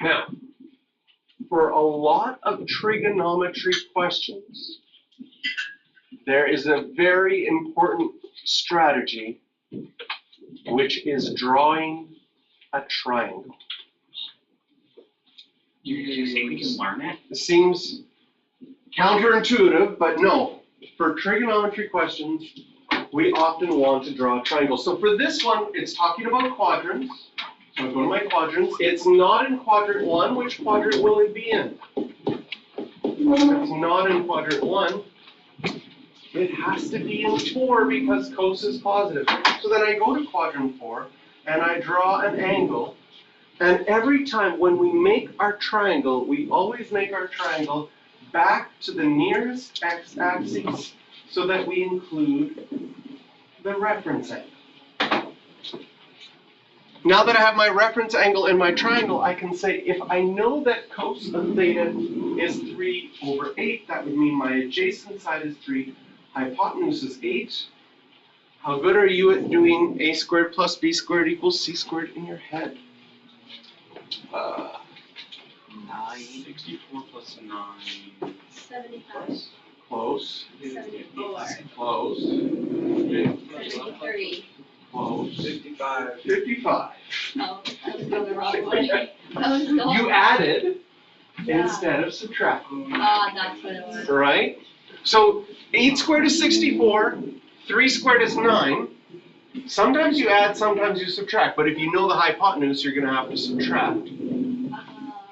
Now, for a lot of trigonometry questions, there is a very important strategy, which is drawing a triangle. You think we can learn it? It seems counterintuitive, but no. For trigonometry questions, we often want to draw a triangle. So for this one, it's talking about quadrants. So I go to my quadrants. It's not in quadrant 1. Which quadrant will it be in? It's not in quadrant 1. It has to be in 4 because cos is positive. So then I go to quadrant 4 and I draw an angle. And every time when we make our triangle, we always make our triangle back to the nearest x-axis so that we include the reference angle. Now that I have my reference angle in my triangle, I can say if I know that cos of theta is 3 over 8, that would mean my adjacent side is 3, hypotenuse is 8. How good are you at doing a squared plus b squared equals c squared in your head? 64 plus 9. 75. Close. 74. Close. 73. Close. 55. 55. Oh, I was going the wrong way. You added Yeah. instead of subtracting. Ah, that's what it was. Right? So 8 squared is 64, 3 squared is 9. Sometimes you add, sometimes you subtract, but if you know the hypotenuse, you're going to have to subtract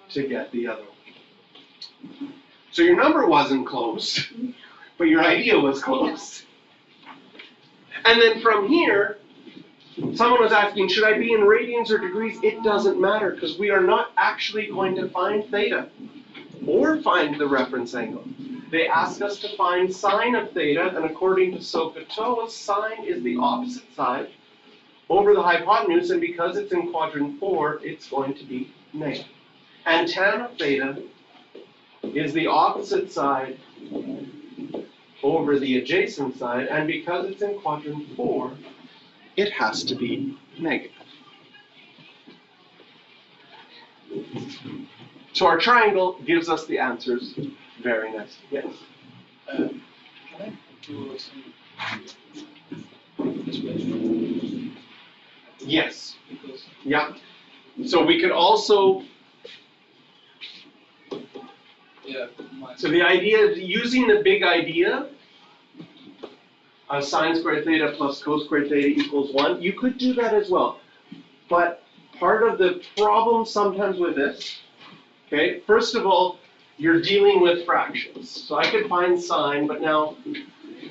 to get the other one. So your number wasn't close, but your idea was close. And then from here, someone was asking, should I be in radians or degrees? It doesn't matter, because we are not actually going to find theta or find the reference angle. They ask us to find sine of theta, and according to SOHCAHTOA, sine is the opposite side over the hypotenuse, and because it's in quadrant 4, it's going to be negative. And tan of theta is the opposite side over the adjacent side, and because it's in quadrant 4, it has to be negative. So our triangle gives us the answers very nicely. Yes? Can I do some expression? Yes. Because Yeah. So we could also, so the idea is using the big idea of sine squared theta plus cos squared theta equals 1. You could do that as well. But part of the problem sometimes with this, okay, first of all, you're dealing with fractions. So I could find sine, but now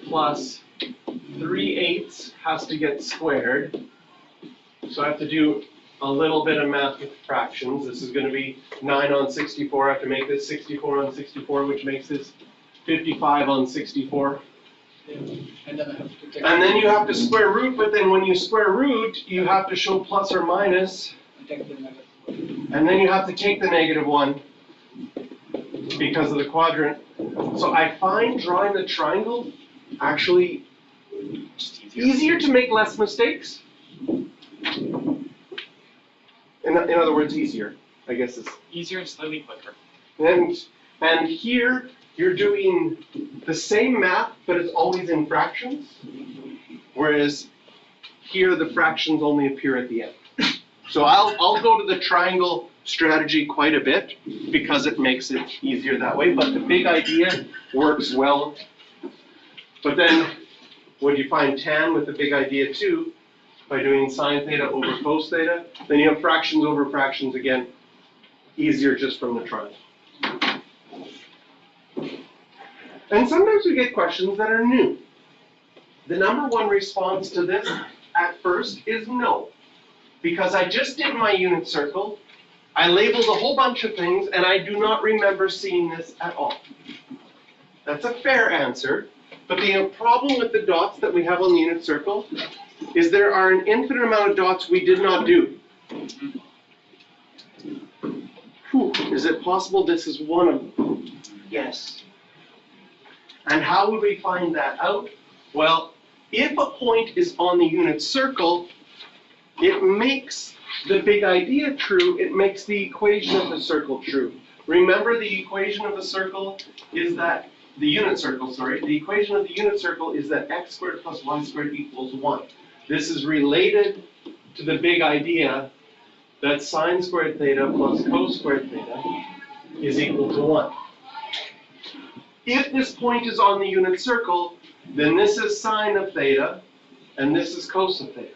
plus 3/8 has to get squared. So I have to do a little bit of math with fractions. This is going to be 9 on 64. I have to make this 64 on 64, which makes this 55 on 64. and then I have to take And then you have to square root, but then when you square root, you have to show plus or minus, take the negative. and then you have to take the -1 because of the quadrant. So I find drawing the triangle actually easier to make less mistakes. In other words, easier, I guess is. Easier and slightly quicker. And here, you're doing the same math, but it's always in fractions. Whereas here, the fractions only appear at the end. So I'll go to the triangle strategy quite a bit because it makes it easier that way, but the big idea works well. But then, when you find tan with the big idea too, by doing sine theta over cos theta, then you have fractions over fractions again, easier just from the triangle. And sometimes we get questions that are new. The number one response to this at first is no, because I just did my unit circle, I labeled a whole bunch of things, and I do not remember seeing this at all. That's a fair answer, but the problem with the dots that we have on the unit circle is there are an infinite amount of dots we did not do. Whew, is it possible this is one of them? Yes. And how would we find that out? Well, if a point is on the unit circle, it makes the big idea true, it makes the equation of the circle true. Remember, the equation of the circle is that, the unit circle, sorry, the equation of the unit circle is that x squared plus y squared equals 1. This is related to the big idea that sine squared theta plus cos squared theta is equal to 1. If this point is on the unit circle, then this is sine of theta, and this is cos of theta.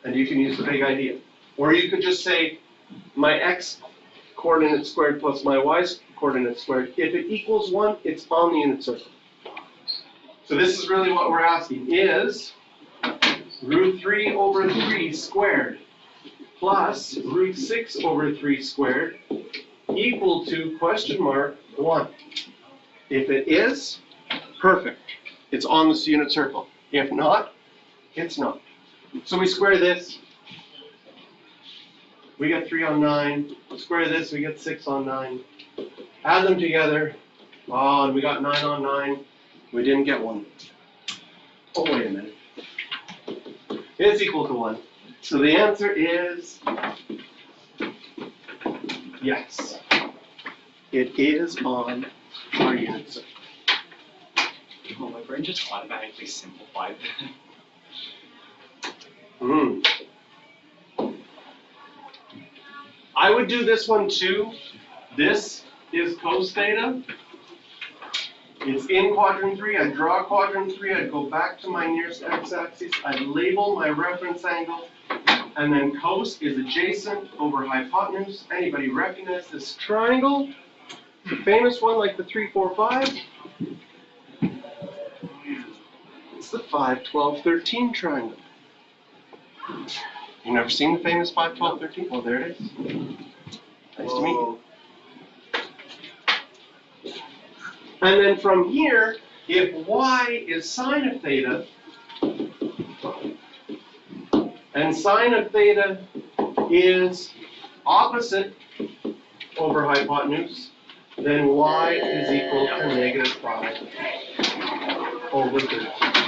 And you can use the big idea. Or you could just say, my x coordinate squared plus my y coordinate squared. If it equals 1, it's on the unit circle. So this is really what we're asking, is root 3 over 3 squared plus root 6 over 3 squared equal to question mark 1. If it is, perfect. It's on this unit circle. If not, it's not. So we square this. We get 3 on 9. Square this, we get 6 on 9. Add them together. Oh, and we got 9 on 9. We didn't get 1. Oh, wait a minute. It's equal to 1. So the answer is yes. It is on our unit circle. Oh, my brain just automatically simplified. I would do this one too. This is cos theta. It's in quadrant 3. I draw quadrant 3. I go back to my nearest x-axis. I label my reference angle. And then cos is adjacent over hypotenuse. Anybody recognize this triangle? The famous one like the 3, 4, 5. It's the 5, 12, 13 triangle. You never seen the famous 5, 12, 13? Well, there it is. Nice to meet you. And then from here, if y is sine of theta, and sine of theta is opposite over hypotenuse, then y is equal to -5 over 13.